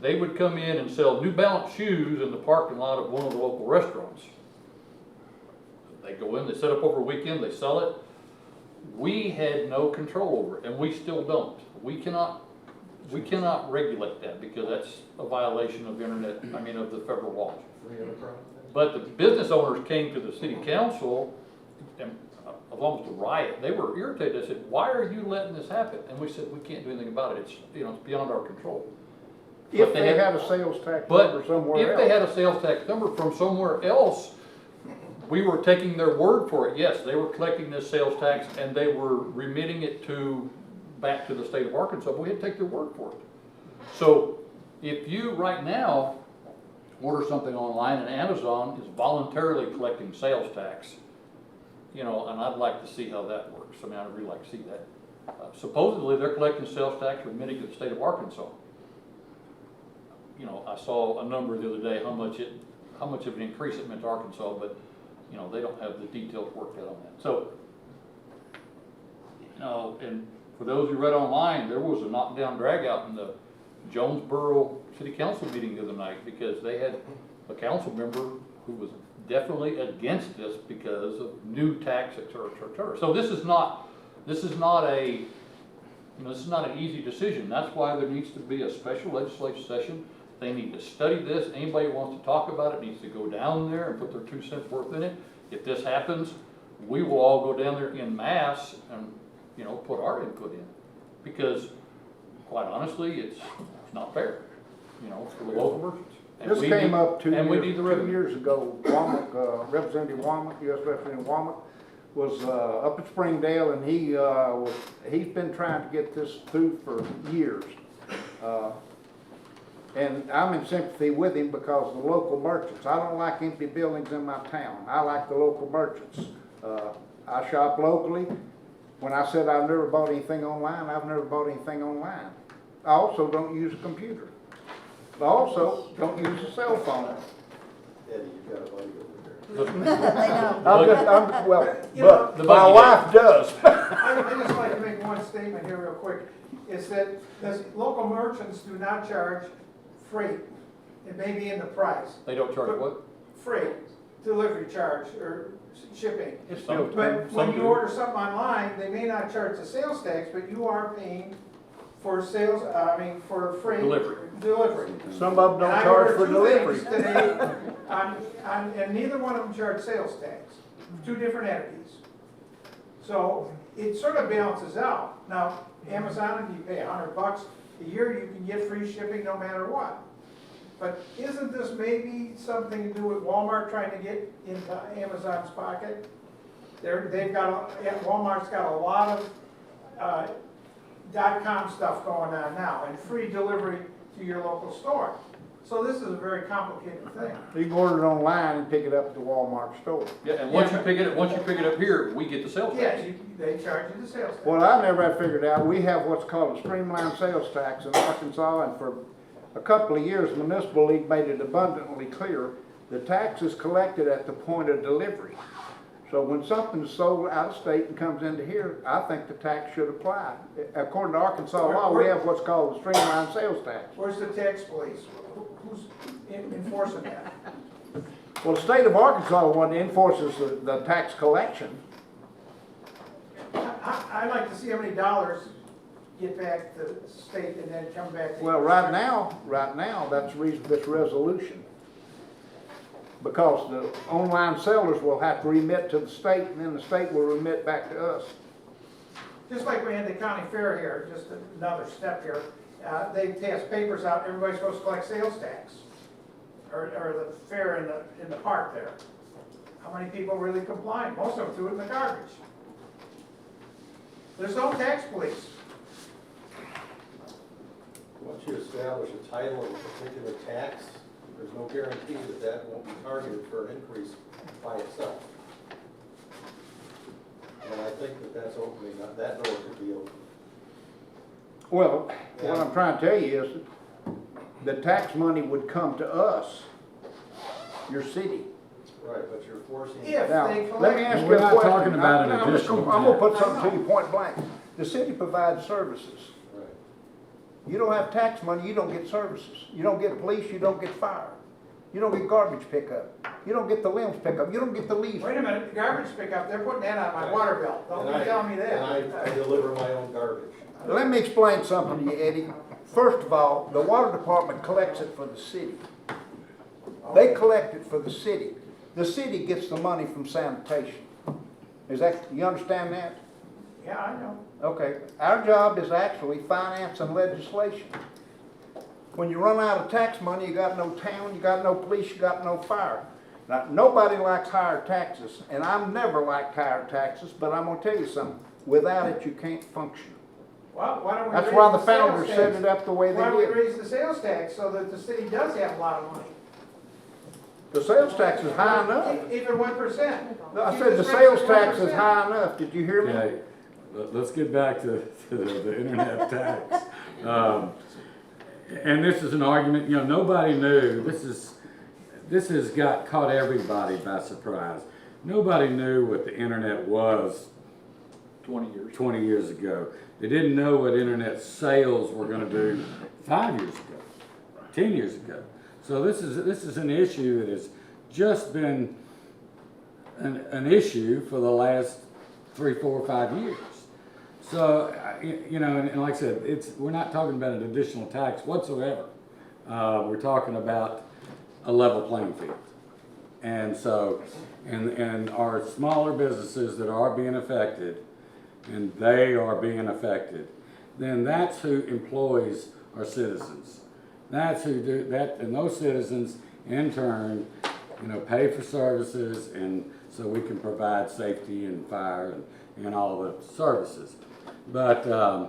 [SPEAKER 8] They would come in and sell New Balance shoes in the parking lot of one of the local restaurants. They go in, they set up over a weekend, they sell it. We had no control over it, and we still don't. We cannot regulate that because that's a violation of of the federal laws.
[SPEAKER 11] Free enterprise?
[SPEAKER 8] But the business owners came to the city council, and of almost a riot. They were irritated. They said, "Why are you letting this happen?" And we said, "We can't do anything about it. It's beyond our control."
[SPEAKER 7] If
[SPEAKER 8] But
[SPEAKER 7] they had a sales tax
[SPEAKER 8] But
[SPEAKER 7] number somewhere
[SPEAKER 8] if
[SPEAKER 7] else.
[SPEAKER 8] they had a sales tax number from somewhere else, we were taking their word for it. Yes, they were collecting this sales tax and they were remitting it back to the state of Arkansas, but we had to take their word for it. So if you right now order something online and Amazon is voluntarily collecting sales tax, and I'd like to see how that works. I mean, I'd really like to see that. Supposedly they're collecting sales tax remitting to the state of Arkansas. I saw a number the other day, how much of an increase it meant to Arkansas, but, they don't have the details worked out on that. So, and for those who read online, there was a knockdown drag out in the Jonesboro City Council meeting the other night because they had a council member who was definitely against this because of new tax, et cetera, et cetera, et cetera. So this is not an easy decision. That's why there needs to be a special legislative session. They need to study this. Anybody who wants to talk about it needs to go down there and put their 2 cents worth in it. If this happens, we will all go down there en masse and, put our input in. Because quite honestly, it's not fair, you know, for the local merchants. And
[SPEAKER 7] This
[SPEAKER 8] we
[SPEAKER 7] came
[SPEAKER 8] need-
[SPEAKER 7] up
[SPEAKER 8] And we need the
[SPEAKER 7] two
[SPEAKER 8] revenue.
[SPEAKER 7] years ago. Womack, Representative Womack, U.S. Representative Womack, was up at Springdale, and he's been trying to get this through for years. And I'm in sympathy with him because the local merchants, I don't like empty buildings in my town. I like the local merchants. I shop locally. When I said I've never bought anything online, I've never bought anything online. I also don't use a computer. I also don't use a cell phone.
[SPEAKER 11] Eddie, you've got a buddy over there.
[SPEAKER 5] They know.
[SPEAKER 7] But
[SPEAKER 8] The
[SPEAKER 7] my
[SPEAKER 8] buggy
[SPEAKER 7] wife does.
[SPEAKER 3] I just like to make one statement here real quick, is that local merchants do not charge freight. It may be in the price.
[SPEAKER 8] They don't charge what?
[SPEAKER 3] Freight, delivery charge, or shipping.
[SPEAKER 7] It's still
[SPEAKER 3] But
[SPEAKER 8] Some
[SPEAKER 3] when you
[SPEAKER 8] do.
[SPEAKER 3] order something online, they may not charge the sales tax, but you are paying for sales, for freight. Delivery.
[SPEAKER 7] Some of them don't
[SPEAKER 3] And I
[SPEAKER 7] charge for
[SPEAKER 3] ordered 2
[SPEAKER 7] delivery.
[SPEAKER 3] things today, and neither one of them charge sales tax, 2 different entities. So it sort of balances out. Now, Amazon, you pay $100 a year, you can get free shipping no matter what. But isn't this maybe something to do with Walmart trying to get into Amazon's pocket? Walmart's got a lot of .com stuff going on now, and free delivery to your local store. So this is a very complicated thing.
[SPEAKER 7] You can order it online and pick it up at the Walmart store.
[SPEAKER 8] Yeah, and once you pick it up here, we get the sales tax.
[SPEAKER 3] Yeah, they charge you the sales tax.
[SPEAKER 7] Well, I never had figured out, we have what's called a streamlined sales tax in Arkansas, and for a couple of years, Municipal League made it abundantly clear, the tax is collected at the point of delivery. So when something's sold out of state and comes into here, I think the tax should apply. According to Arkansas law, we have what's called a streamlined sales tax.
[SPEAKER 3] Where's the tax police? Who's enforcing that?
[SPEAKER 7] Well, the state of Arkansas is one that enforces the tax collection.
[SPEAKER 3] I'd like to see how many dollars get back to the state and then come back to.
[SPEAKER 7] Well, right now, that's the reason for this resolution. Because the online sellers will have to remit to the state, and then the state will remit back to us.
[SPEAKER 3] Just like we had the county fair here, just another step here, they pass papers out, everybody's supposed to collect sales tax. Or the fair in the park there. How many people really complied? Most of them threw it in the garbage. There's no tax police.
[SPEAKER 11] Once you establish a title of a particular tax, there's no guarantee that that won't be targeted for an increase by itself. And I think that that's opening, that door could be open.
[SPEAKER 7] Well, what I'm trying to tell you is, the tax money would come to us, your city.
[SPEAKER 11] Right, but you're forcing.
[SPEAKER 3] If
[SPEAKER 7] Now,
[SPEAKER 3] they
[SPEAKER 7] let me
[SPEAKER 3] collect.
[SPEAKER 7] ask you
[SPEAKER 2] We're
[SPEAKER 7] a
[SPEAKER 2] not
[SPEAKER 7] question.
[SPEAKER 2] talking about an
[SPEAKER 7] I'm just
[SPEAKER 2] additional
[SPEAKER 7] I'm gonna put
[SPEAKER 2] tax.
[SPEAKER 7] something to you point blank. The city provides services.
[SPEAKER 11] Right.
[SPEAKER 7] You don't have tax money, you don't get services. You don't get police, you don't get fire. You don't get garbage pickup. You don't get the limbs pickup. You don't get the leaves.
[SPEAKER 3] Wait a minute, the garbage pickup, they're putting that on my water bill. Don't be telling me that.
[SPEAKER 11] And I deliver my own garbage.
[SPEAKER 7] Let me explain something to you, Eddie. First of all, the water department collects it for the city. They collect it for the city. The city gets the money from sanitation. You understand that?
[SPEAKER 3] Yeah, I know.
[SPEAKER 7] Okay. Our job is actually finance and legislation. When you run out of tax money, you got no town, you got no police, you got no fire. Now, nobody likes higher taxes, and I've never liked higher taxes, but I'm gonna tell you something. Without it, you can't function.
[SPEAKER 3] Well, why don't we
[SPEAKER 7] That's
[SPEAKER 3] raise
[SPEAKER 7] why the
[SPEAKER 3] sales
[SPEAKER 7] founders
[SPEAKER 3] tax?
[SPEAKER 7] set it up the way they
[SPEAKER 3] Why don't we
[SPEAKER 7] did.
[SPEAKER 3] raise the sales tax so that the city does have a lot of money?
[SPEAKER 7] The sales tax is high enough.
[SPEAKER 3] Even 1%.
[SPEAKER 7] I said the sales tax is high enough. Did you hear me?
[SPEAKER 2] Okay, let's get back to the internet tax. And this is an argument, you know, nobody knew, this has caught everybody by surprise. Nobody knew what the internet was 20 years ago. They didn't know what internet sales were gonna do 5 years ago, 10 years ago. So this is an issue that has just been an issue for the last 3, 4, 5 years. So, you know, and like I said, we're not talking about an additional tax whatsoever. We're talking about a level playing field. And so, and our smaller businesses that are being affected, and they are being affected, then that's who employs our citizens. That's who do that, and those citizens in turn, pay for services, and so we can provide safety and fire and all the services. But I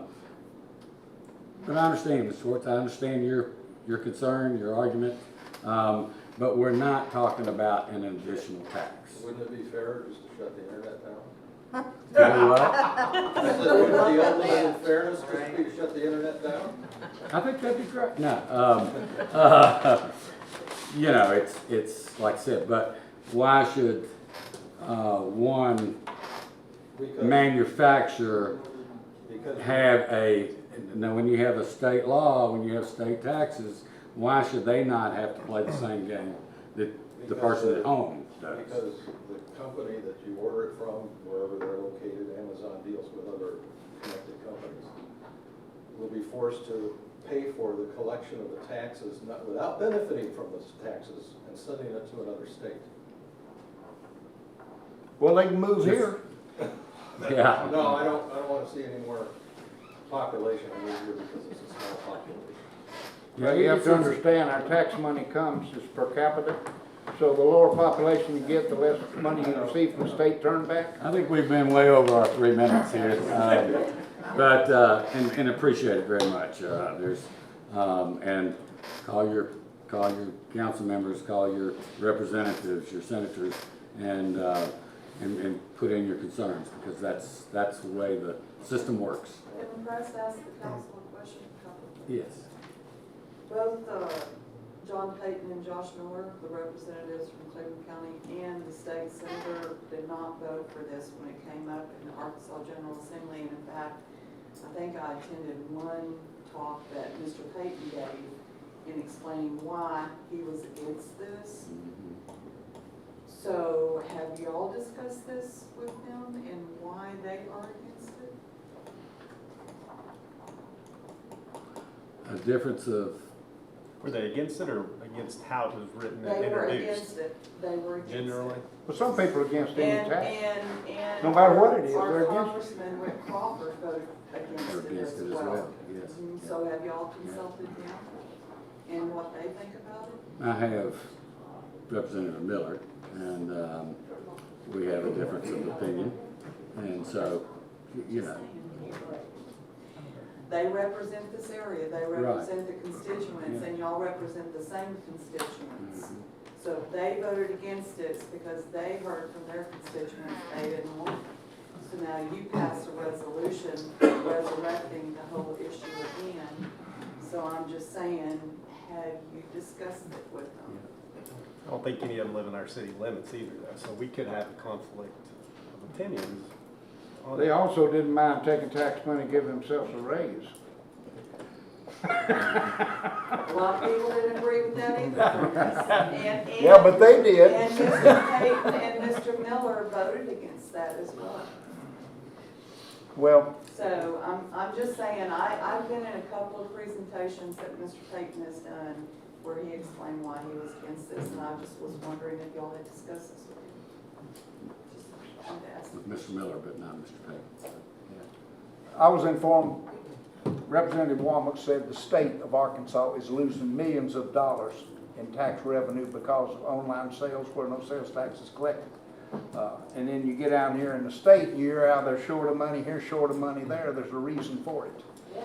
[SPEAKER 2] understand, Mr. Schwartz, I understand your concern, your argument, but we're not talking about an additional tax.
[SPEAKER 11] Wouldn't it be fair just to shut the internet down?
[SPEAKER 2] You know what?
[SPEAKER 11] I said, wouldn't the ultimate fairness just be to shut the internet down?
[SPEAKER 2] I think that'd be great. No, it's like I said, but why should one
[SPEAKER 11] Because-
[SPEAKER 2] manufacturer
[SPEAKER 11] because-
[SPEAKER 2] have when you have a state law, when you have state taxes, why should they not have to play the same game that the person at home does?
[SPEAKER 11] Because the company that you order it from, wherever they're located, Amazon deals with other connected companies, will be forced to pay for the collection of the taxes without benefiting from those taxes and sending it to another state.
[SPEAKER 7] Well, they can move here.
[SPEAKER 2] Yeah.
[SPEAKER 11] No, I don't want to see any more population in here because it's a small population.
[SPEAKER 7] Yeah, you have to understand, our tax money comes is per capita, so the lower population you get, the less money you receive from the state turn back.
[SPEAKER 2] I think we've been way over our 3 minutes here, but and appreciate it very much. And call your council members, call your representatives, your senators, and put in your concerns, because that's the way the system works.
[SPEAKER 6] Can I ask the council a question?
[SPEAKER 2] Yes.
[SPEAKER 6] Both John Payton and Josh Miller, the representatives from Cleveland County, and the state senator did not vote for this when it came up in the Arkansas General Assembly. And in fact, I think I attended one talk that Mr. Payton gave in explaining why he was against this. So have you all discussed this with them and why they are against it?
[SPEAKER 2] A difference of,
[SPEAKER 3] Were they against it or against how it was written and
[SPEAKER 6] They were
[SPEAKER 3] introduced?
[SPEAKER 6] against it. They were against it.
[SPEAKER 3] Generally?
[SPEAKER 7] But some people are against any
[SPEAKER 6] And,
[SPEAKER 7] tax.
[SPEAKER 6] and
[SPEAKER 7] No matter what it is,
[SPEAKER 6] our
[SPEAKER 7] they're against it.
[SPEAKER 6] Congressman Rick Crawford voted against
[SPEAKER 2] they're
[SPEAKER 6] it
[SPEAKER 2] against
[SPEAKER 6] as
[SPEAKER 2] it as
[SPEAKER 6] well.
[SPEAKER 2] well, yes.
[SPEAKER 6] So have y'all consulted them and what they think about it?
[SPEAKER 2] I have Representative Miller, and we have a difference of opinion, and so,
[SPEAKER 6] They represent this area, they
[SPEAKER 2] Right.
[SPEAKER 6] represent the constituents, and y'all represent the same constituents. So if they voted against it, it's because they heard from their constituents they didn't want it. So now you passed a resolution resurrecting the whole issue again. So I'm just saying, have you discussed it with them?
[SPEAKER 3] I don't think any of them live in our city limits either, though, so we could have a conflict of opinions on
[SPEAKER 7] They
[SPEAKER 3] it.
[SPEAKER 7] also didn't mind taking tax money and giving themselves a raise.
[SPEAKER 6] A lot of people didn't agree with that either.
[SPEAKER 7] Yeah, but they did.
[SPEAKER 6] And Mr. Payton and Mr. Miller voted against that as well.
[SPEAKER 7] Well,
[SPEAKER 6] So I'm just saying, I've been in a couple of presentations that Mr. Payton has done where he explained why he was against this, and I just was wondering if y'all had discussed this with him. Just wanted to ask.
[SPEAKER 2] with Mr. Miller, but not Mr. Payton.
[SPEAKER 7] I was informed, Representative Womack said the state of Arkansas is losing millions of dollars in tax revenue because of online sales where no sales tax is collected. And then you get down here in the state, you hear how they're short of money here, short of money there. There's a reason for it.
[SPEAKER 6] Yeah.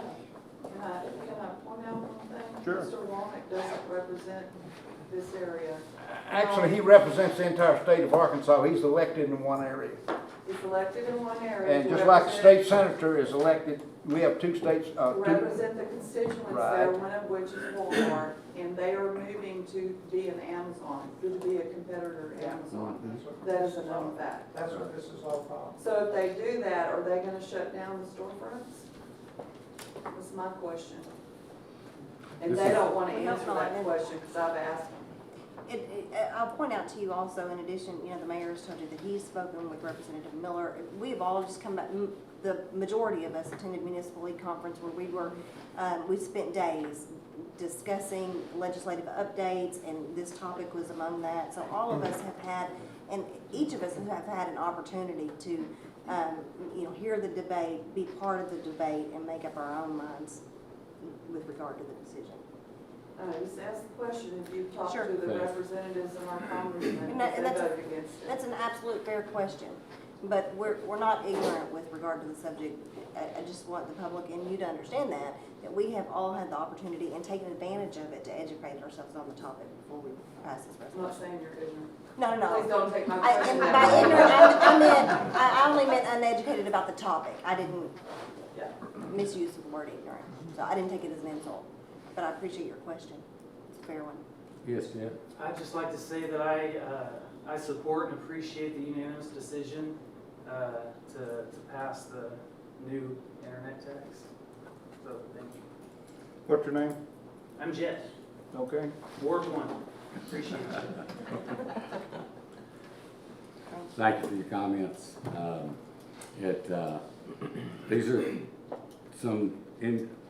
[SPEAKER 6] Can I point out one thing?
[SPEAKER 7] Sure.
[SPEAKER 6] Mr. Womack doesn't represent this area.
[SPEAKER 7] Actually, he represents the entire state of Arkansas. He's elected in one area.
[SPEAKER 6] He's elected in one area.
[SPEAKER 7] And
[SPEAKER 6] to
[SPEAKER 7] just like the state
[SPEAKER 6] represent-
[SPEAKER 7] senator is elected, we have two states,
[SPEAKER 6] to represent the constituents there,
[SPEAKER 7] Right.
[SPEAKER 6] one of which is Walmart, and they are moving to be an Amazon, to be a competitor to Amazon. That is a known fact.
[SPEAKER 7] That's what this is all about.
[SPEAKER 6] So if they do that, are they gonna shut down the storefronts? That's my question. And
[SPEAKER 2] This
[SPEAKER 6] they
[SPEAKER 2] is-
[SPEAKER 6] don't wanna
[SPEAKER 5] Well,
[SPEAKER 6] answer
[SPEAKER 5] no,
[SPEAKER 6] that
[SPEAKER 5] and-
[SPEAKER 6] question, because I've asked them.
[SPEAKER 5] I'll point out to you also, in addition, the mayor has told you that he's spoken with Representative Miller. We have all just come back, the majority of us attended Municipal League Conference where we spent days discussing legislative updates, and this topic was among that. So all of us have had And each of us have had an opportunity to, hear the debate, be part of the debate, and make up our own minds with regard to the decision.
[SPEAKER 6] Just ask the question, if you've talked
[SPEAKER 5] Sure.
[SPEAKER 6] to the
[SPEAKER 2] Thanks.
[SPEAKER 6] representatives and our congressmen,
[SPEAKER 5] And that-
[SPEAKER 6] if
[SPEAKER 5] and
[SPEAKER 6] they
[SPEAKER 5] that's a-
[SPEAKER 6] voted against it.
[SPEAKER 5] That's an absolute fair question, but we're not ignorant with regard to the subject. I just want the public and you to understand that we have all had the opportunity and taken advantage of it to educate ourselves on the topic before we pass this
[SPEAKER 6] I'm not
[SPEAKER 5] resolution.
[SPEAKER 6] saying you're ignorant.
[SPEAKER 5] No, no,
[SPEAKER 6] Please
[SPEAKER 5] no.
[SPEAKER 6] don't take my
[SPEAKER 5] And
[SPEAKER 6] question.
[SPEAKER 5] by ignorant, I only meant uneducated about the topic. I didn't
[SPEAKER 6] Yeah.
[SPEAKER 5] misuse the word ignorant, so I didn't take it as an insult. But I appreciate your question. It's a fair one.
[SPEAKER 2] Yes, Jeff?
[SPEAKER 12] I'd just like to say that I support and appreciate the unanimous decision to pass the new internet tax. So, thank you.
[SPEAKER 7] What's your name?
[SPEAKER 12] I'm Jeff,
[SPEAKER 7] Okay.
[SPEAKER 12] Ward 1. Appreciate it.
[SPEAKER 2] Thank you for your comments. These are some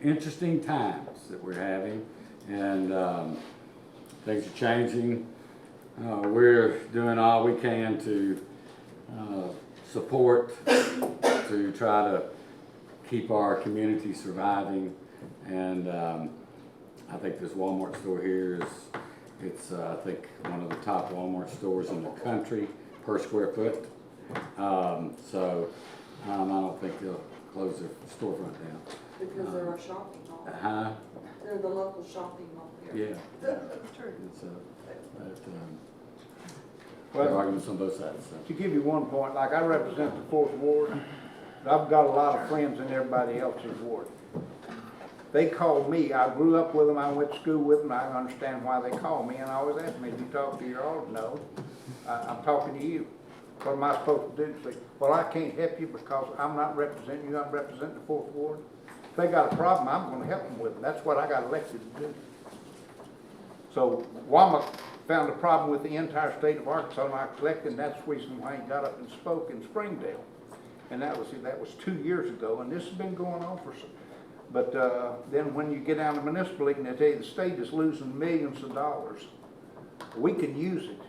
[SPEAKER 2] interesting times that we're having, and things are changing. We're doing all we can to support, to try to keep our community surviving, and I think this Walmart store here it's I think one of the top Walmart stores in the country per square foot. So I don't think they'll close their storefront down.
[SPEAKER 6] Because they're our shopping mall.
[SPEAKER 2] Huh?
[SPEAKER 6] They're the local shopping mall here.
[SPEAKER 2] Yeah.
[SPEAKER 6] That's true.
[SPEAKER 2] It's, but,
[SPEAKER 7] Well,
[SPEAKER 2] there are arguments on both sides. So.
[SPEAKER 7] to give you one point, like I represent the 4th Ward, I've got a lot of friends in everybody else's ward. They call me, I grew up with them, I went to school with them, I understand why they call me, and I always ask me, do you talk to your alderman? No, I'm talking to you. What am I supposed to do? Say, well, I can't help you because I'm not representing you, I'm representing the 4th Ward. If they got a problem, I'm gonna help them with it. That's what I got elected to do. So Wama found a problem with the entire state of Arkansas, and I collected, and that's the reason why he got up and spoke in Springdale. And that was 2 years ago, and this has been going on for some. But then when you get down to municipal league, and they tell you the state is losing millions of dollars, we can use it.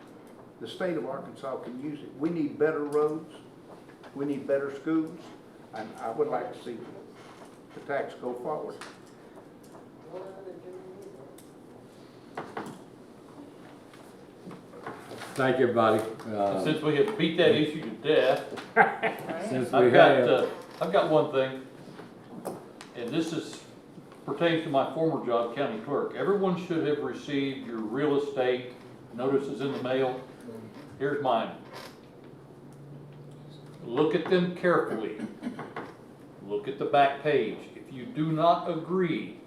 [SPEAKER 7] The state of Arkansas can use it. We need better roads, we need better schools, and I would like to see the tax go forward.
[SPEAKER 2] Thank you, everybody.
[SPEAKER 8] Since we have beat that issue to death,
[SPEAKER 2] Since we have,
[SPEAKER 8] I've got one thing, and this pertains to my former job, county clerk. Everyone should have received your real estate notices in the mail. Here's mine. Look at them carefully. Look at the back page. If you do not agree,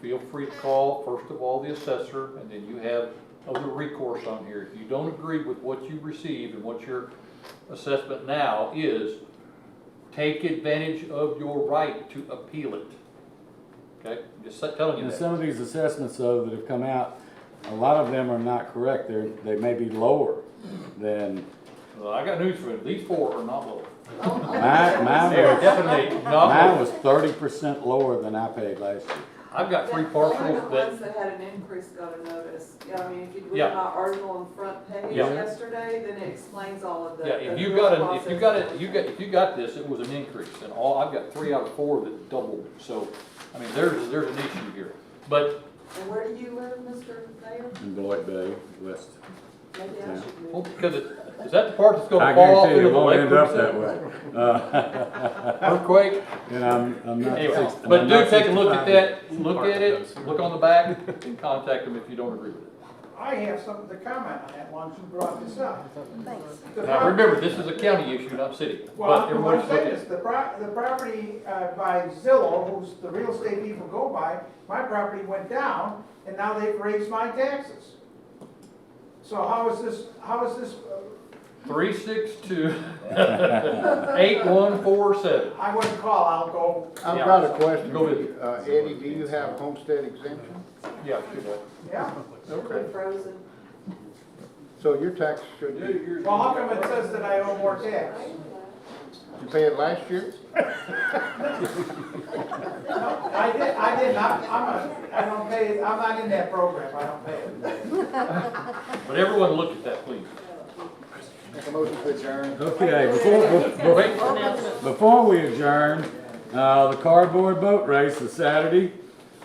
[SPEAKER 8] feel free to call, first of all, the assessor, and then you have other recourse on here. If you don't agree with what you received and what your assessment now is, take advantage of your right to appeal it. Okay? I'm just telling you
[SPEAKER 2] and
[SPEAKER 8] that.
[SPEAKER 2] some of these assessments, though, that have come out, a lot of them are not correct. They may be lower than
[SPEAKER 8] Well, I got news for you. These 4 are not low.
[SPEAKER 2] mine.
[SPEAKER 8] They're definitely not
[SPEAKER 2] Mine
[SPEAKER 8] low.
[SPEAKER 2] was 30% lower than I paid last year.
[SPEAKER 8] I've got 3
[SPEAKER 6] Only
[SPEAKER 8] parcels
[SPEAKER 6] the ones
[SPEAKER 8] that,
[SPEAKER 6] that had an increase got a notice. Yeah, I mean, if you look
[SPEAKER 8] Yeah.
[SPEAKER 6] at my article on the front page
[SPEAKER 8] Yeah.
[SPEAKER 6] yesterday, then it explains all of the.
[SPEAKER 8] yeah, if
[SPEAKER 6] the
[SPEAKER 8] you
[SPEAKER 6] real
[SPEAKER 8] got it,
[SPEAKER 6] process.
[SPEAKER 8] if you got this, it was an increase. And I've got 3 out of 4 that doubled. So, I mean, there's an issue here. But,
[SPEAKER 6] And where do you live, Mr. Mayor?
[SPEAKER 2] In Beloit Bay, West.
[SPEAKER 6] Maybe I
[SPEAKER 2] Yeah.
[SPEAKER 6] should
[SPEAKER 8] well,
[SPEAKER 6] move.
[SPEAKER 8] because is that the part that's
[SPEAKER 2] I
[SPEAKER 8] gonna fall off
[SPEAKER 2] guarantee
[SPEAKER 8] into
[SPEAKER 2] it
[SPEAKER 8] the
[SPEAKER 2] won't
[SPEAKER 8] lake?
[SPEAKER 2] end up that way.
[SPEAKER 8] Earthquake?
[SPEAKER 2] And I'm not.
[SPEAKER 8] Anyway,
[SPEAKER 2] I'm
[SPEAKER 8] but do
[SPEAKER 2] not
[SPEAKER 8] take a look at
[SPEAKER 2] 65 yet.
[SPEAKER 8] that, look at it, look on the back, and contact them if you don't agree with it.
[SPEAKER 3] I have something to comment on that once you brought this up.
[SPEAKER 5] Thanks.
[SPEAKER 8] Now, remember, this is a county issue, not city,
[SPEAKER 3] Well,
[SPEAKER 8] but
[SPEAKER 3] I'm
[SPEAKER 8] everyone should look
[SPEAKER 3] saying
[SPEAKER 8] at
[SPEAKER 3] this,
[SPEAKER 8] it.
[SPEAKER 3] the property by Zillow, who's the real estate people go by, my property went down, and now they've raised my taxes. So how is this
[SPEAKER 8] 362-8147.
[SPEAKER 3] I wouldn't call, I'll go,
[SPEAKER 7] I've
[SPEAKER 8] Yeah.
[SPEAKER 7] got a question.
[SPEAKER 8] Go ahead.
[SPEAKER 7] Eddie, do you have homestead exemption?
[SPEAKER 8] Yeah, should have.
[SPEAKER 3] yeah.
[SPEAKER 7] Okay.
[SPEAKER 6] Frozen.
[SPEAKER 7] So your tax should be,
[SPEAKER 3] Well, how come it says that I owe more tax?
[SPEAKER 7] you paid it last year?
[SPEAKER 3] No, I did not, I don't pay, it. I'm not in that program, I don't pay it.
[SPEAKER 8] But everyone look at that, please.
[SPEAKER 1] A motion to adjourn.
[SPEAKER 2] Okay, before we adjourn, the cardboard boat race is Saturday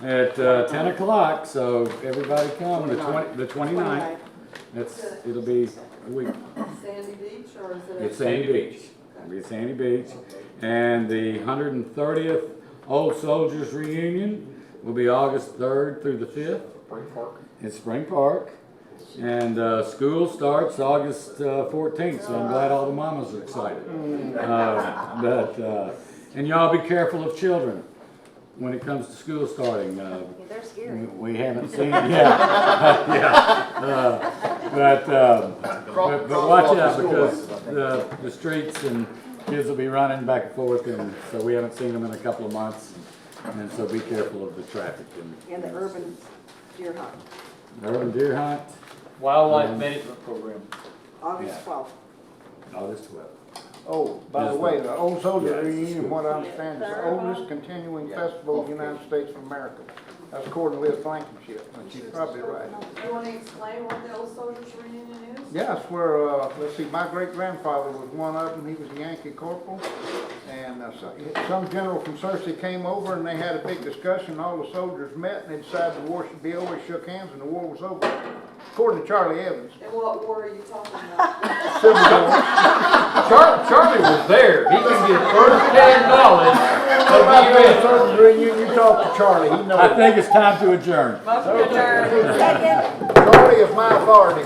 [SPEAKER 2] at 10 o'clock, so everybody come, the 29th. It'll be a week.
[SPEAKER 6] Sandy Beach, or is it?
[SPEAKER 2] It's Sandy Beach. It'll be at Sandy Beach. And the 130th Old Soldiers Reunion will be August 3rd through the 5th. In Spring Park. And school starts August 14th, so I'm glad all the mamas are excited. And y'all be careful of children when it comes to school starting.
[SPEAKER 5] They're scary.
[SPEAKER 2] We haven't seen, but watch out because the streets and kids will be running back and forth, and so we haven't seen them in a couple of months. And so be careful of the traffic.
[SPEAKER 9] And the urban deer hunt,
[SPEAKER 2] Urban deer hunt,
[SPEAKER 8] Wildlife management program.
[SPEAKER 9] August 12th.
[SPEAKER 2] August 12th.
[SPEAKER 7] Oh, by the
[SPEAKER 2] Yes,
[SPEAKER 7] way,
[SPEAKER 2] ma'am.
[SPEAKER 7] the Old Soldier
[SPEAKER 2] Yes.
[SPEAKER 7] Reunion, what I understand, is the oldest continuing festival in the United States of America. That's according to Liz Blankenship, and she's probably right.
[SPEAKER 6] You wanna explain what the Old Soldiers Reunion is?
[SPEAKER 7] Yes, where, let's see, my great-grandfather was one of them, he was a Yankee corporal, and some general from Searcy came over and they had a big discussion, all the soldiers met and they decided the war should be over, shook hands and the war was over. According to Charlie Evans.
[SPEAKER 6] And what war are you talking about?
[SPEAKER 7] Civil War.
[SPEAKER 8] Charlie was there. He can get first-hand knowledge of
[SPEAKER 7] About
[SPEAKER 8] the
[SPEAKER 7] the
[SPEAKER 8] event.
[SPEAKER 7] Soldiers Reunion, you talk to Charlie, he knows.
[SPEAKER 2] I think it's time to adjourn.
[SPEAKER 10] Motion to adjourn.
[SPEAKER 5] Second.
[SPEAKER 7] Charlie is my authority.